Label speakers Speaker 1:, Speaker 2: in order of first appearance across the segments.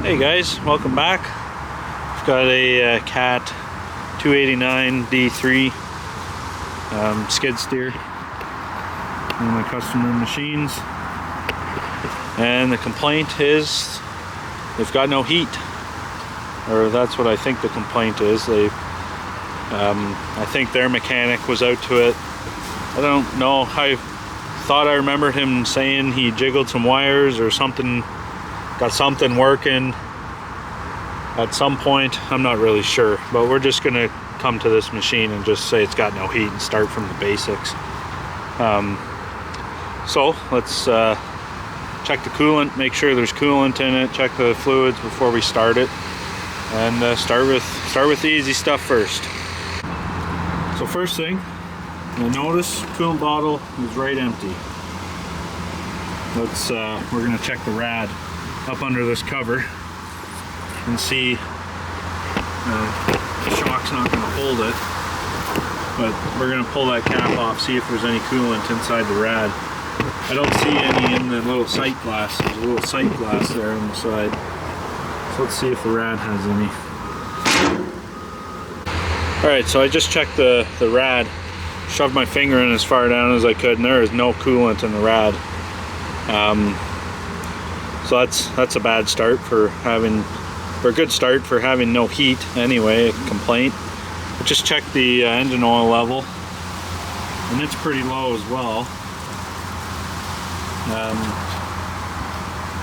Speaker 1: Hey guys, welcome back. I've got a Cat 289 D3 Skidsteer, one of my customer machines, and the complaint is they've got no heat, or that's what I think the complaint is. I think their mechanic was out to it. I don't know. I thought I remembered him saying he jiggled some wires or something. Got something working at some point. I'm not really sure, but we're just gonna come to this machine and just say it's got no heat and start from the basics. So let's check the coolant, make sure there's coolant in it, check the fluids before we start it, and start with the easy stuff first. So first thing, you'll notice coolant bottle is right empty. We're gonna check the rad up under this cover and see. The shock's not going to hold it, but we're going to pull that cap off, see if there's any coolant inside the rad. I don't see any in the little sight glass. There's a little sight glass there on the side, so let's see if the rad has any. Alright, so I just checked the rad, shoved my finger in as far down as I could, and there is no coolant in the rad. So that's a bad start for having, or a good start for having no heat anyway, a complaint. I just checked the engine oil level, and it's pretty low as well.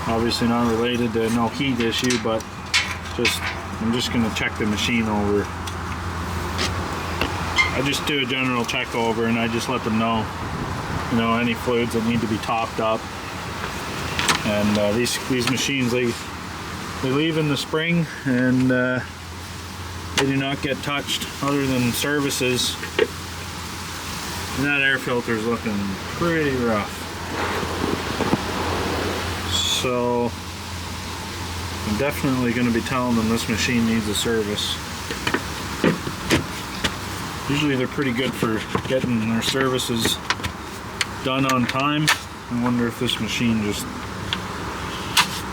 Speaker 1: Obviously not related to no heat issue, but I'm just going to check the machine over. I just do a general check over, and I just let them know, any fluids that need to be topped up. And these machines, they leave in the spring, and they do not get touched other than services. And that air filter is looking pretty rough. So I'm definitely going to be telling them this machine needs a service. Usually they're pretty good for getting their services done on time. I wonder if this machine just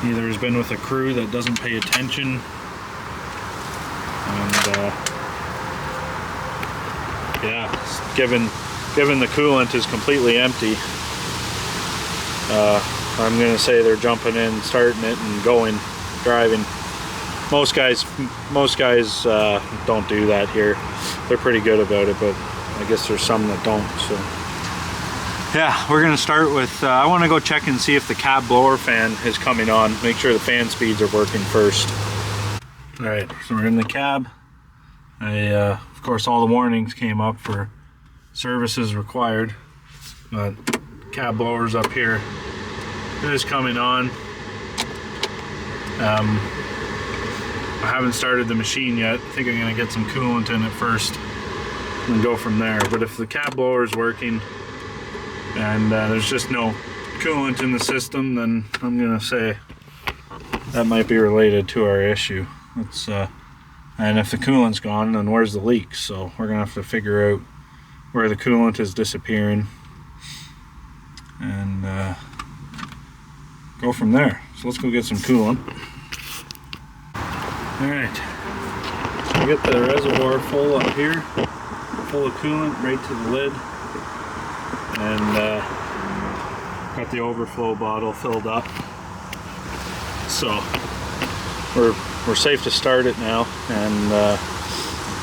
Speaker 1: either has been with a crew that doesn't pay attention, and yeah, given the coolant is completely empty, I'm gonna say they're jumping in, starting it, and driving. Most guys don't do that here. They're pretty good about it, but I guess there's some that don't. So yeah, we're gonna start with, I wanna go check and see if the cab blower fan is coming on. Make sure the fan speeds are working first. All right, so we're in the cab. Of course, all the warnings came up for services required, but cab blower's up here. It is coming on. I haven't started the machine yet. I think I'm gonna get some coolant in it first and go from there. But if the cab blower is working, and there's just no coolant in the system, then I'm gonna say that might be related to our issue. And if the coolant's gone, then where's the leak? So we're gonna have to figure out where the coolant is disappearing and go from there. So let's go get some coolant. All right, so I get the reservoir full up here, full of coolant right to the lid. And got the overflow bottle filled up, so we're safe to start it now. And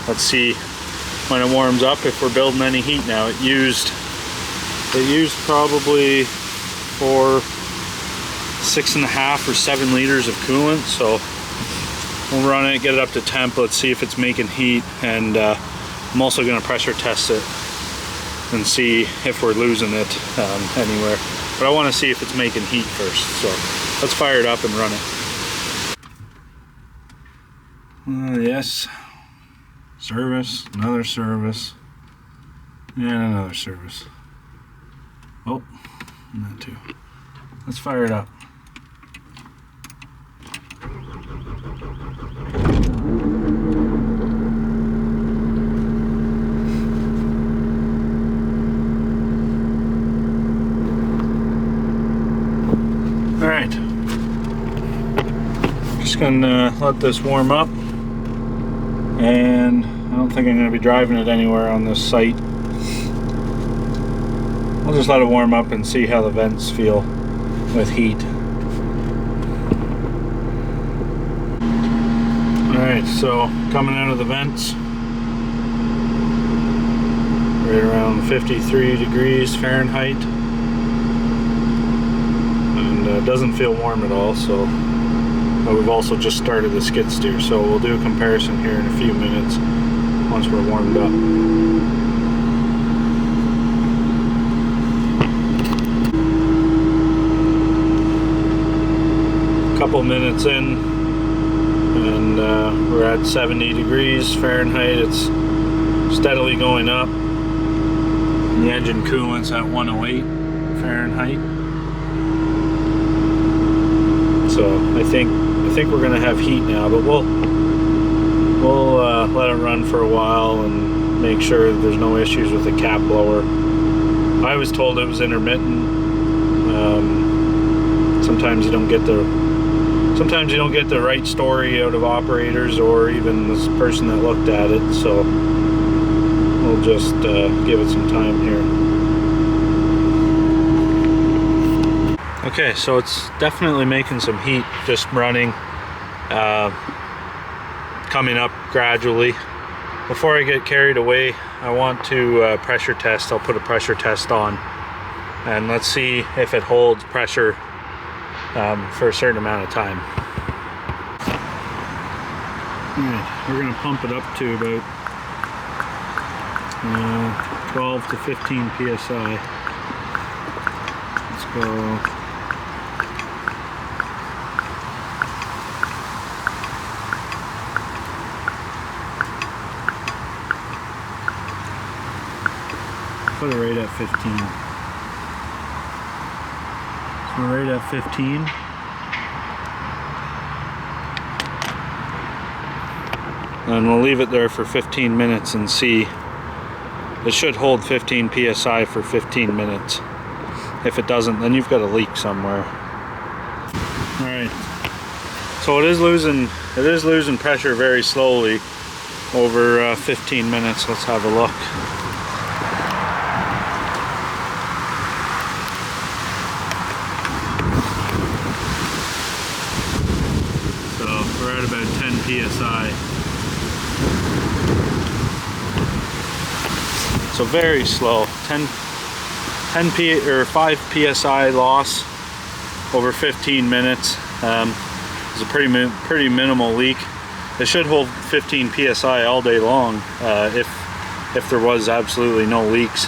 Speaker 1: let's see when it warms up if we're building any heat now. It used probably for 6.5 or 7 liters of coolant, so we'll run it, get it up to temp. Let's see if it's making heat, and I'm also going to pressure test it and see if we're losing it anywhere. But I want to see if it's making heat first. So let's fire it up and run it. Yes. Service, another service, and another service. Oh, and that too. Let's fire it up. just gonna let this warm up, and I don't think I'm gonna be driving it anywhere on this site. I'll just let it warm up and see how the vents feel with heat. Alright, so coming out of the vents, right around 53 degrees Fahrenheit, and it doesn't feel warm at all. So we've also just started the skid steer, so we'll do a comparison here in a few minutes once we're warmed up. Couple minutes in, and we're at 70 degrees Fahrenheit. It's steadily going up. The engine coolant's at 108 Fahrenheit. So I think we're gonna have heat now, but we'll let it run for a while and make sure that there's no issues with the cap blower. I was told it was intermittent. Sometimes you don't get the right story out of operators or even this person that looked at it, so we'll just give it some time here. Okay, so it's definitely making some heat, just running, coming up gradually. Before I get carried away, I want to pressure test. I'll put a pressure test on, and let's see if it holds pressure for a certain amount of time. Alright, we're going to pump it up to about 12 to 15 psi. Let's go. Put it right at 15. So we're right at 15. And we'll leave it there for 15 minutes and see. It should hold 15 psi for 15 minutes. If it doesn't, then you've got a leak somewhere. Alright, so it is losing pressure very slowly over 15 minutes. Let's have a look. So we're at about 10 psi. So very slow. 5 psi loss over 15 minutes. It's a pretty minimal leak. It should hold 15 psi all day long if there was absolutely no leaks.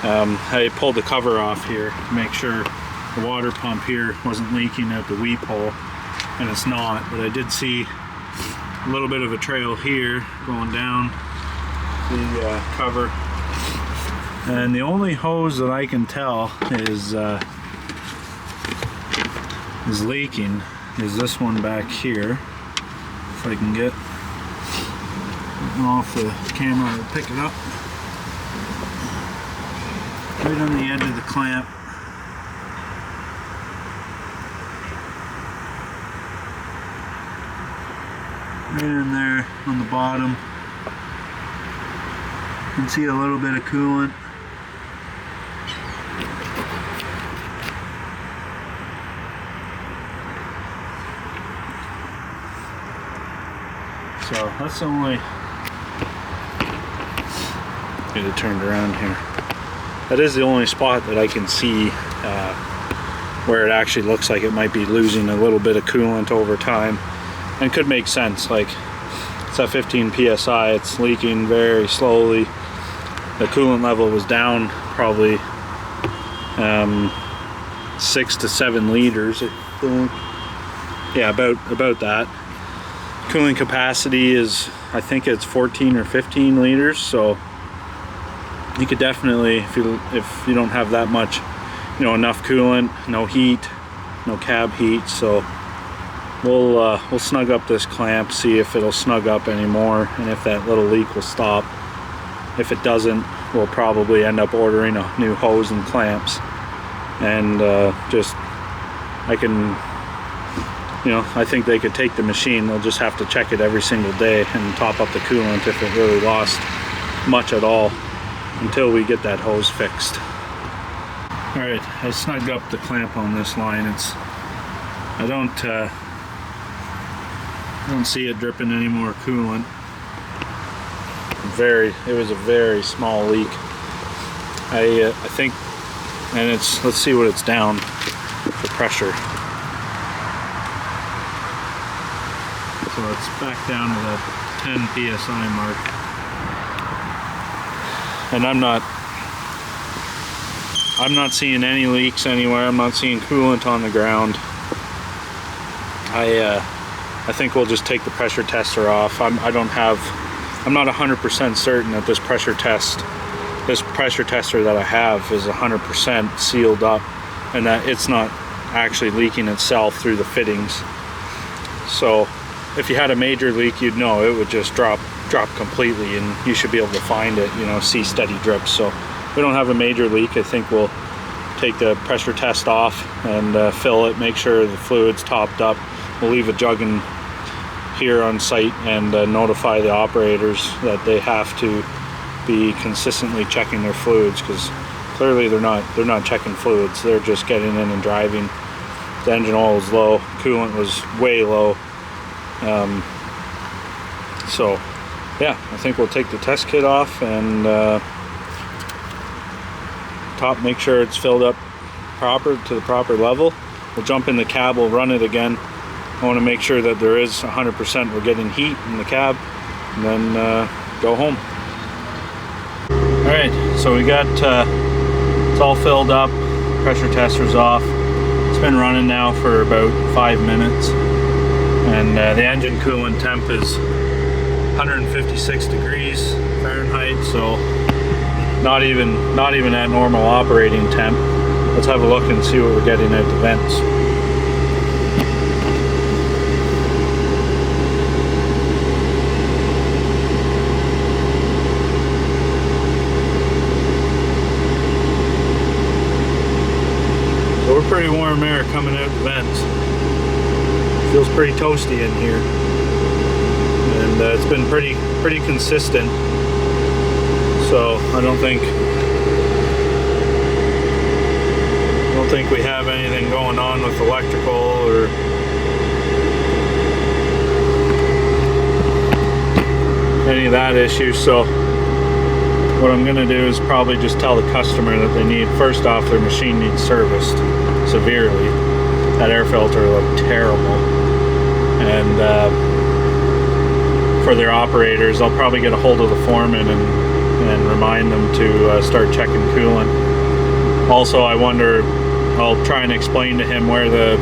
Speaker 1: I pulled the cover off here to make sure the water pump here wasn't leaking out the weep hole, and it's not. But I did see a little bit of a trail here going down the cover, and the only hose that I can tell is leaking is this one back here. If I can get off the camera, I'll pick it up right on the edge of the clamp. Right in there on the bottom. You can see a little bit of coolant. So that's the only, get it turned around here. That is the only spot that I can see where it actually looks like it might be losing a little bit of coolant over time. And could make sense, like it's at 15 psi, it's leaking very slowly. The coolant level was down probably 6 to 7 liters, I think. Yeah, about that. Cooling capacity is, I think it's 14 or 15 liters, so you could definitely, if you don't have that much, enough coolant, no heat, no cab heat, so we'll snug up this clamp, see if it'll snug up anymore, and if that little leak will stop. If it doesn't, we'll probably end up ordering a new hose and clamps, and I can you know, I think they could take the machine. They'll just have to check it every single day and top up the coolant if it really lost much at all, until we get that hose fixed. All right, I snugged up the clamp on this line. I don't see it dripping any more coolant. It was a very small leak. I think, and let's see what it's down, the pressure. So it's back down to the 10 psi mark. And I'm not seeing any leaks anywhere. I'm not seeing coolant on the ground. I think we'll just take the pressure tester off. I'm not 100% certain that this pressure tester that I have is 100% sealed up and that it's not actually leaking itself through the fittings. So if you had a major leak, you'd know. It would just drop completely, and you should be able to find it, you know, see steady drips. So if we don't have a major leak, I think we'll take the pressure test off and fill it, make sure the fluid's topped up. We'll leave a jug in here on site and notify the operators that they have to be consistently checking their fluids, because clearly they're not checking fluids. They're just getting in and driving. The engine oil was low, coolant was way low. So yeah, I think we'll take the test kit off and make sure it's filled up to the proper level. We'll jump in the cab, we'll run it again. I want to make sure that there is 100% we're getting heat in the cab, and then go home. Alright, so we got it's all filled up, pressure tester's off. It's been running now for about 5 minutes, and the engine coolant temp is 156 degrees Fahrenheit, so not even at normal operating temp. Let's have a look and see what we're getting out the vents. So we're pretty warm air coming out the vents. Feels pretty toasty in here, and it's been pretty consistent. So I don't think we have anything going on with electrical or any of that issue. So what I'm gonna do is probably just tell the customer that they need, first off, their machine needs serviced severely. That air filter looked terrible. And for their operators, I'll probably get a hold of the foreman and remind them to start checking coolant. Also, I'll try and explain to him where the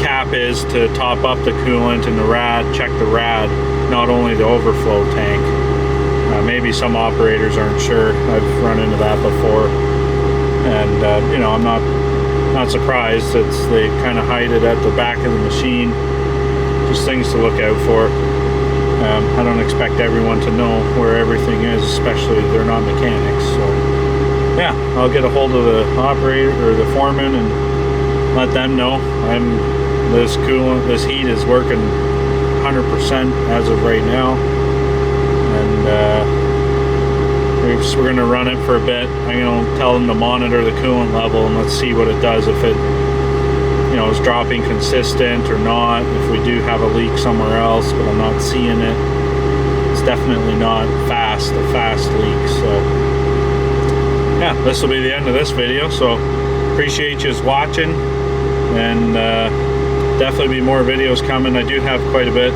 Speaker 1: cap is to top up the coolant and the rad, check the rad, not only the overflow tank. Maybe some operators aren't sure. I've run into that before, and you know, I'm not surprised. They kind of hide it at the back of the machine. Just things to look out for. I don't expect everyone to know where everything is, especially if they're not mechanics. So yeah, I'll get a hold of the operator or the foreman and let them know this heat is working 100% as of right now, and we're going to run it for a bit. I'm going to tell them to monitor the coolant level, and let's see what it does, if it, you know, is dropping consistent or not. If we do have a leak somewhere else, but I'm not seeing it, it's definitely not a fast leak. So yeah, this will be the end of this video. So appreciate you watching, and definitely be more videos coming. I do have quite a bit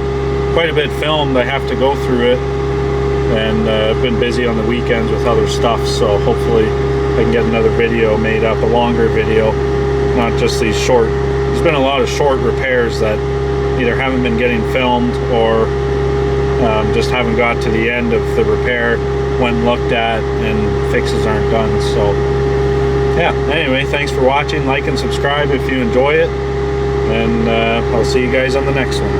Speaker 1: filmed. I have to go through it, and I've been busy on the weekends with other stuff, so hopefully I can get another video made up, a longer video, not just these short. There's been a lot of short repairs that either haven't been getting filmed or just haven't got to the end of the repair, went and looked at, and fixes aren't done. So yeah, anyway, thanks for watching. Like and subscribe if you enjoy it, and I'll see you guys on the next one.